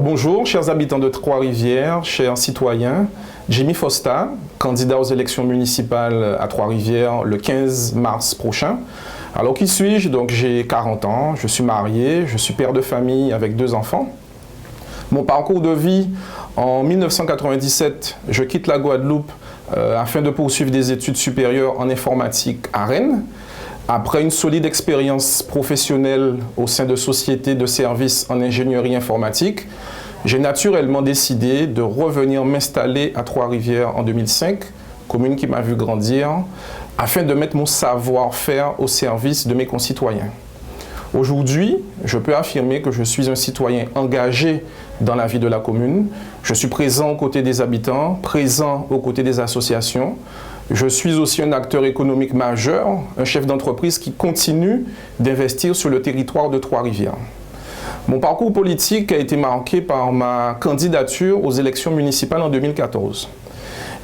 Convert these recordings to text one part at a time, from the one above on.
Bonjour, chers habitants de Trois-Rivières, chers citoyens. Jimmy Fosta, candidat aux élections municipales à Trois-Rivières le 15 mars prochain. Alors, qui suis-je? Donc, j'ai 40 ans, je suis marié, je suis père de famille avec 2 enfants. Mon parcours de vie, en 1997, je quitte la Guadeloupe afin de poursuivre des études supérieures en informatique à Rennes. Après une solide expérience professionnelle au sein de sociétés de services en ingénierie informatique, j'ai naturellement décidé de revenir m'installer à Trois-Rivières en 2005, commune qui m'a vu grandir, afin de mettre mon savoir-faire au service de mes concitoyens. Aujourd'hui, je peux affirmer que je suis un citoyen engagé dans la vie de la commune. Je suis présent aux côtés des habitants, présent aux côtés des associations. Je suis aussi un acteur économique majeur, un chef d'entreprise qui continue d'investir sur le territoire de Trois-Rivières. Mon parcours politique a été marqué par ma candidature aux élections municipales en 2014.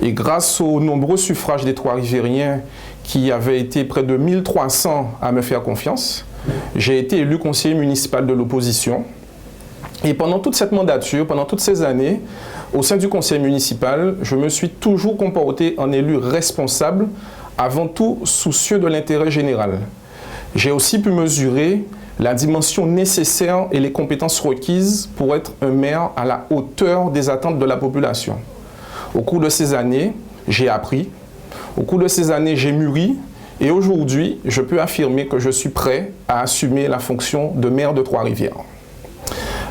Et grâce aux nombreux suffrages des Trois-Rivériens qui avaient été près de 1300 à me faire confiance, j'ai été élu conseiller municipal de l'opposition. Et pendant toute cette mandature, pendant toutes ces années, au sein du conseil municipal, je me suis toujours comporté en élu responsable, avant tout soucieux de l'intérêt général. J'ai aussi pu mesurer la dimension nécessaire et les compétences requises pour être un maire à la hauteur des attentes de la population. Au cours de ces années, j'ai appris. Au cours de ces années, j'ai mûri. Et aujourd'hui, je peux affirmer que je suis prêt à assumer la fonction de maire de Trois-Rivières.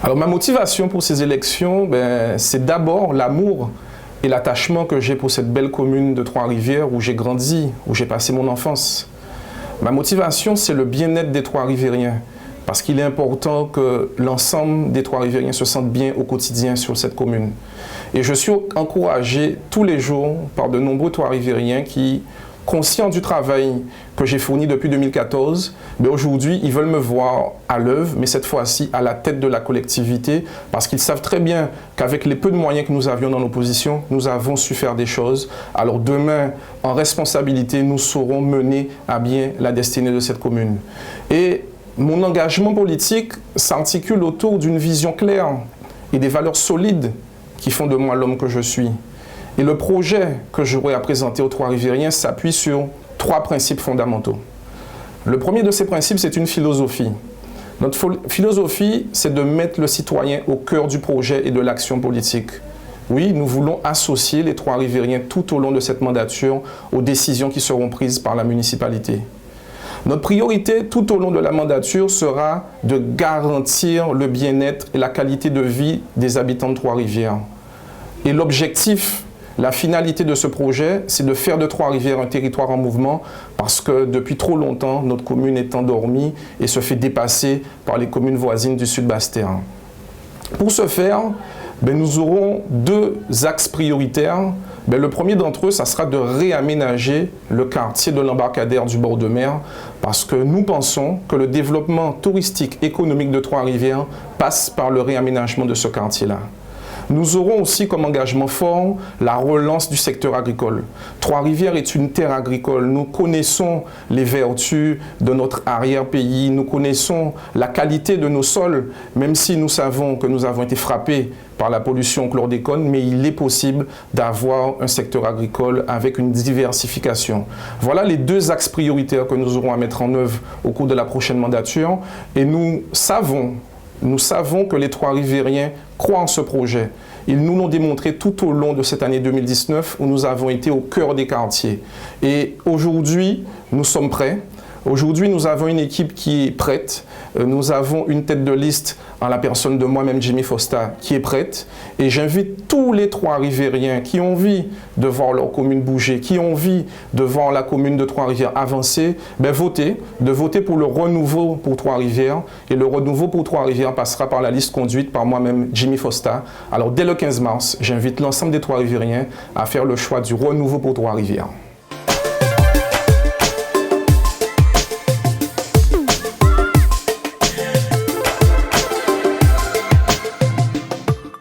Alors, ma motivation pour ces élections, c'est d'abord l'amour et l'attachement que j'ai pour cette belle commune de Trois-Rivières où j'ai grandi, où j'ai passé mon enfance. Ma motivation, c'est le bien-être des Trois-Rivériens, parce qu'il est important que l'ensemble des Trois-Rivériens se sentent bien au quotidien sur cette commune. Et je suis encouragé tous les jours par de nombreux Trois-Rivériens qui, conscients du travail que j'ai fourni depuis 2014, aujourd'hui, ils veulent me voir à l'œuvre, mais cette fois-ci à la tête de la collectivité, parce qu'ils savent très bien qu'avec les peu de moyens que nous avions dans l'opposition, nous avons su faire des choses. Alors demain, en responsabilité, nous saurons mener à bien la destinée de cette commune. Et mon engagement politique s'articule autour d'une vision claire et des valeurs solides qui font de moi l'homme que je suis. Et le projet que j'aurai à présenter aux Trois-Rivériens s'appuie sur 3 principes fondamentaux. Le premier de ces principes, c'est une philosophie. Notre philosophie, c'est de mettre le citoyen au cœur du projet et de l'action politique. Oui, nous voulons associer les Trois-Rivériens tout au long de cette mandature aux décisions qui seront prises par la municipalité. Notre priorité tout au long de la mandature sera de garantir le bien-être et la qualité de vie des habitants de Trois-Rivières. Et l'objectif, la finalité de ce projet, c'est de faire de Trois-Rivières un territoire en mouvement parce que depuis trop longtemps, notre commune est endormie et se fait dépasser par les communes voisines du Sud-Basse-Terre. Pour ce faire, nous aurons 2 axes prioritaires. Le premier d'entre eux, ça sera de réaménager le quartier de l'embarcadère du bord de mer parce que nous pensons que le développement touristique économique de Trois-Rivières passe par le réaménagement de ce quartier-là. Nous aurons aussi comme engagement fort la relance du secteur agricole. Trois-Rivières est une terre agricole. Nous connaissons les vertus de notre arrière-pays. Nous connaissons la qualité de nos sols, même si nous savons que nous avons été frappés par la pollution au chlordécone, mais il est possible d'avoir un secteur agricole avec une diversification. Voilà les 2 axes prioritaires que nous aurons à mettre en œuvre au cours de la prochaine mandature. Et nous savons que les Trois-Rivériens croient en ce projet. Ils nous l'ont démontré tout au long de cette année 2019 où nous avons été au cœur des quartiers. Et aujourd'hui, nous sommes prêts. Aujourd'hui, nous avons une équipe qui est prête. Nous avons une tête de liste en la personne de moi-même, Jimmy Fosta, qui est prête. Et j'invite tous les Trois-Rivériens qui ont envie de voir leur commune bouger, qui ont envie de voir la commune de Trois-Rivières avancer, de voter pour le renouveau pour Trois-Rivières. Et le renouveau pour Trois-Rivières passera par la liste conduite par moi-même, Jimmy Fosta. Alors, dès le 15 mars, j'invite l'ensemble des Trois-Rivériens à faire le choix du renouveau pour Trois-Rivières.